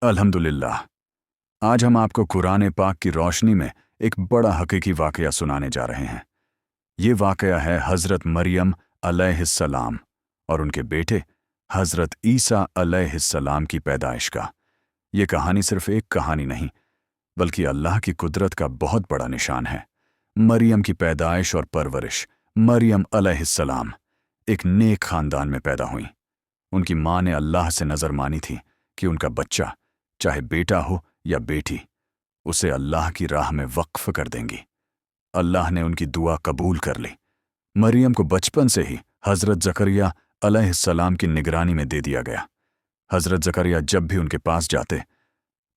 अल्हम्दुलिल्लाह। आज हम आपको कुरान पाक की रोशनी में एक बड़ा हकीकी वाक़या सुनाने जा रहे हैं। ये वाक़या है हज़रत मरियम अलैहिस्सलाम और उनके बेटे हज़रत ईसा अलैहिस्सलाम की पैदाइश का। ये कहानी सिर्फ़ एक कहानी नहीं, बल्कि अल्लाह की कुदरत का बहुत बड़ा निशान है। मरियम की पैदाइश और परवरिश। मरियम अलैहिस्सलाम एक नेक ख़ानदान में पैदा हुईं। उनकी माँ ने अल्लाह से नज़र मानी थी कि उनका बच्चा, चाहे बेटा हो या बेटी, उसे अल्लाह की राह में वक्फ कर देंगी। अल्लाह ने उनकी दुआ कबूल कर ली। मरियम को बचपन से ही हज़रत ज़करिया अलैहिस्सलाम की निगरानी में दे दिया गया। हज़रत ज़करिया जब भी उनके पास जाते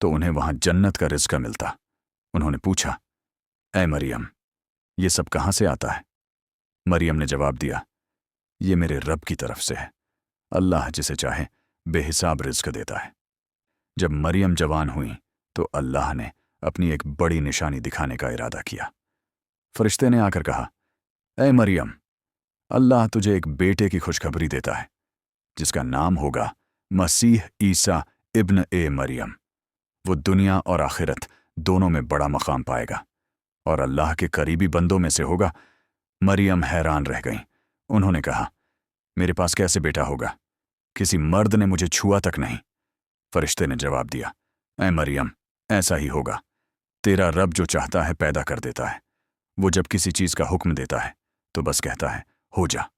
तो उन्हें वहां जन्नत का रिज़्क़ मिलता। उन्होंने पूछा, ऐ मरियम, ये सब कहाँ से आता है? मरियम ने जवाब दिया, ये मेरे रब की तरफ से है। अल्लाह जिसे चाहे बेहिसाब रिज़्क़ देता है। जब मरियम जवान हुई तो अल्लाह ने अपनी एक बड़ी निशानी दिखाने का इरादा किया। फरिश्ते ने आकर कहा, ऐ मरियम, अल्लाह तुझे एक बेटे की खुशखबरी देता है, जिसका नाम होगा मसीह ईसा इब्न ए मरियम। वो दुनिया और आखिरत दोनों में बड़ा मकाम पाएगा और अल्लाह के करीबी बंदों में से होगा। मरियम हैरान रह गईं। उन्होंने कहा, मेरे पास कैसे बेटा होगा? किसी मर्द ने मुझे छुआ तक नहीं। फरिश्ते ने जवाब दिया, ऐ मरियम, ऐसा ही होगा। तेरा रब जो चाहता है पैदा कर देता है। वो जब किसी चीज़ का हुक्म देता है तो बस कहता है, हो जा,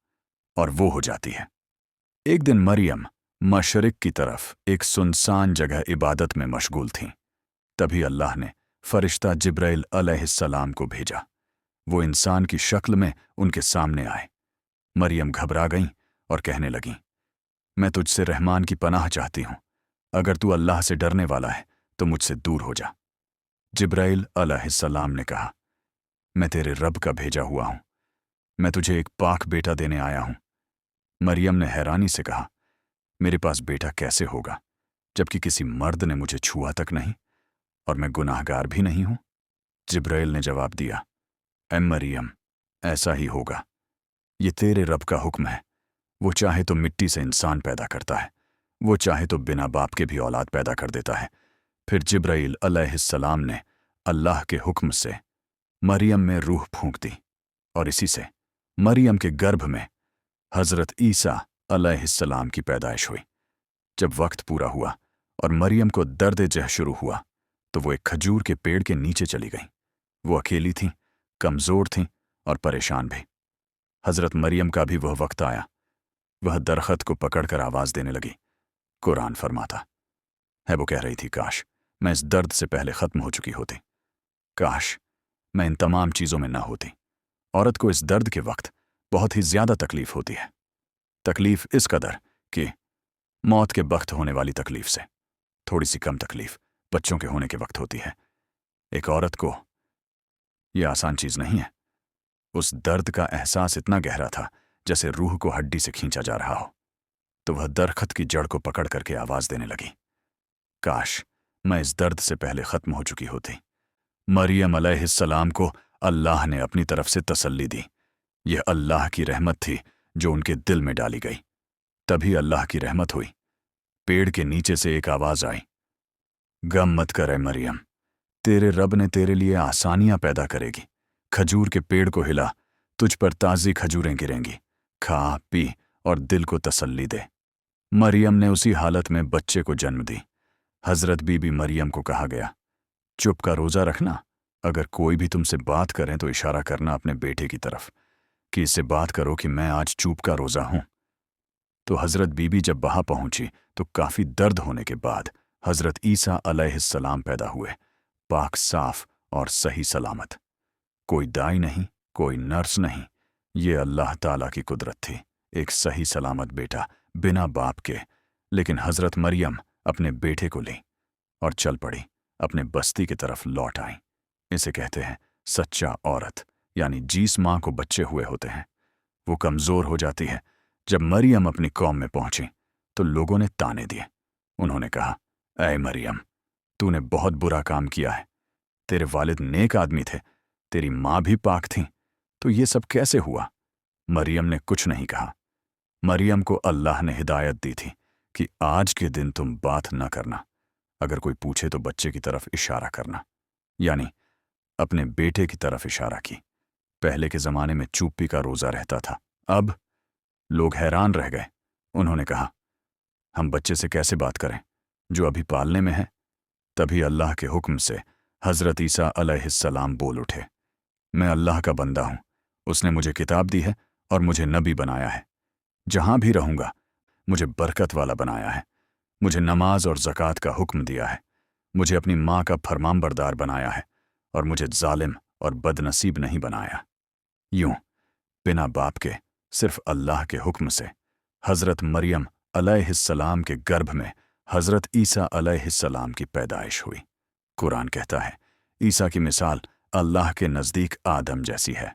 और वो हो जाती है। एक दिन मरियम मशरिक की तरफ एक सुनसान जगह इबादत में मशगूल थीं। तभी अल्लाह ने फरिश्ता जिब्राइल अलैहिस्सलाम को भेजा। वो इंसान की शक्ल में उनके सामने आए। मरियम घबरा गईं और कहने लगीं, मैं तुझसे रहमान की पनाह चाहती हूँ। अगर तू अल्लाह से डरने वाला है तो मुझसे दूर हो जा। जिब्राइल अलैहिस्सलाम ने कहा, मैं तेरे रब का भेजा हुआ हूँ। मैं तुझे एक पाक बेटा देने आया हूँ। मरियम ने हैरानी से कहा, मेरे पास बेटा कैसे होगा, जबकि किसी मर्द ने मुझे छुआ तक नहीं और मैं गुनाहगार भी नहीं हूँ? जिब्राइल ने जवाब दिया, ऐ मरियम, ऐसा ही होगा। ये तेरे रब का हुक्म है। वो चाहे तो मिट्टी से इंसान पैदा करता है, वो चाहे तो बिना बाप के भी औलाद पैदा कर देता है। फिर जिब्राइल अलैहिस्सलाम ने अल्लाह के हुक्म से मरियम में रूह फूंक दी और इसी से मरियम के गर्भ में हज़रत ईसा अलैहिस्सलाम की पैदाइश हुई। जब वक्त पूरा हुआ और मरियम को दर्द जह शुरू हुआ तो वो एक खजूर के पेड़ के नीचे चली गईं। वो अकेली थीं, कमज़ोर थीं और परेशान भी। हज़रत मरियम का भी वह वक्त आया। वह दरख्त को पकड़कर आवाज़ देने लगी। कुरान फरमाता है, वो कह रही थी, काश मैं इस दर्द से पहले ख़त्म हो चुकी होती। काश मैं इन तमाम चीज़ों में न होती। औरत को इस दर्द के वक्त बहुत ही ज़्यादा तकलीफ़ होती है। तकलीफ़ इस कदर कि मौत के वक्त होने वाली तकलीफ़ से थोड़ी सी कम तकलीफ़ बच्चों के होने के वक्त होती है। एक औरत को यह आसान चीज़ नहीं है। उस दर्द का एहसास इतना गहरा था जैसे रूह को हड्डी से खींचा जा रहा हो। तो वह दरख्त की जड़ को पकड़ करके आवाज़ देने लगी, काश मैं इस दर्द से पहले ख़त्म हो चुकी होती। मरियम अलैहिस्सलाम को अल्लाह ने अपनी तरफ से तसल्ली दी। यह अल्लाह की रहमत थी जो उनके दिल में डाली गई। तभी अल्लाह की रहमत हुई। पेड़ के नीचे से एक आवाज़ आई, गम मत कर ऐ मरियम, तेरे रब ने तेरे लिए आसानियां पैदा करेगी। खजूर के पेड़ को हिला, तुझ पर ताज़ी खजूरें गिरेंगी। खा पी और दिल को तसल्ली दे। मरियम ने उसी हालत में बच्चे को जन्म दी। हज़रत बीबी मरियम को कहा गया, चुप का रोज़ा रखना। अगर कोई भी तुमसे बात करें तो इशारा करना अपने बेटे की तरफ कि इससे बात करो कि मैं आज चुप का रोज़ा हूं। तो हज़रत बीबी जब वहां पहुंची तो काफ़ी दर्द होने के बाद हज़रत ईसा अलैहिस्सलाम पैदा हुए, पाक साफ और सही सलामत। कोई दाई नहीं, कोई नर्स नहीं, ये अल्लाह ताला की कुदरत थी। एक सही सलामत बेटा बिना बाप के। लेकिन हज़रत मरियम अपने बेटे को ली और चल पड़ी, अपने बस्ती की तरफ लौट आई। इसे कहते हैं सच्चा औरत, यानी जिस माँ को बच्चे हुए होते हैं वो कमज़ोर हो जाती है। जब मरियम अपनी कौम में पहुंची तो लोगों ने ताने दिए। उन्होंने कहा, ऐ मरियम, तूने बहुत बुरा काम किया है। तेरे वालिद नेक आदमी थे, तेरी माँ भी पाक थी, तो ये सब कैसे हुआ? मरियम ने कुछ नहीं कहा। मरियम को अल्लाह ने हिदायत दी थी कि आज के दिन तुम बात न करना। अगर कोई पूछे तो बच्चे की तरफ इशारा करना, यानी अपने बेटे की तरफ इशारा की। पहले के ज़माने में चुप्पी का रोज़ा रहता था। अब लोग हैरान रह गए। उन्होंने कहा, हम बच्चे से कैसे बात करें जो अभी पालने में है? तभी अल्लाह के हुक्म से हज़रत ईसा अलैहिस्सलाम बोल उठे, मैं अल्लाह का बंदा हूँ। उसने मुझे किताब दी है और मुझे नबी बनाया है। जहाँ भी रहूँगा मुझे बरकत वाला बनाया है। मुझे नमाज और ज़कात का हुक्म दिया है। मुझे अपनी माँ का फरमानबरदार बनाया है और मुझे जालिम और बदनसीब नहीं बनाया। यूं बिना बाप के सिर्फ अल्लाह के हुक्म से हज़रत मरियम अलैहिस्सलाम के गर्भ में हज़रत ईसा अलैहिस्सलाम की पैदाइश हुई। कुरान कहता है, ईसा की मिसाल अल्लाह के नज़दीक आदम जैसी है।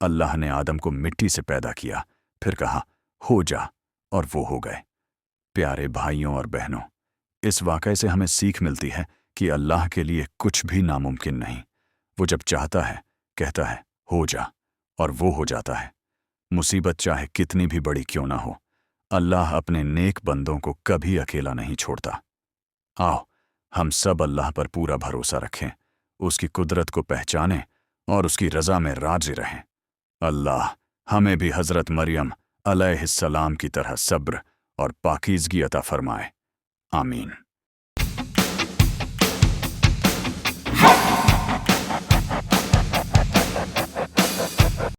अल्लाह ने आदम को मिट्टी से पैदा किया, फिर कहा, हो जा, और वो हो गए। प्यारे भाइयों और बहनों, इस वाक़ये से हमें सीख मिलती है कि अल्लाह के लिए कुछ भी नामुमकिन नहीं। वो जब चाहता है, कहता है, हो जा, और वो हो जाता है। मुसीबत चाहे कितनी भी बड़ी क्यों ना हो, अल्लाह अपने नेक बंदों को कभी अकेला नहीं छोड़ता। आओ, हम सब अल्लाह पर पूरा भरोसा रखें, उसकी कुदरत को पहचानें और उसकी रज़ा में राज़ी रहें। अल्लाह हमें भी हज़रत मरियम अलैहिस्सलाम की तरह सब्र और पाकीज़गी अता फरमाए। आमीन।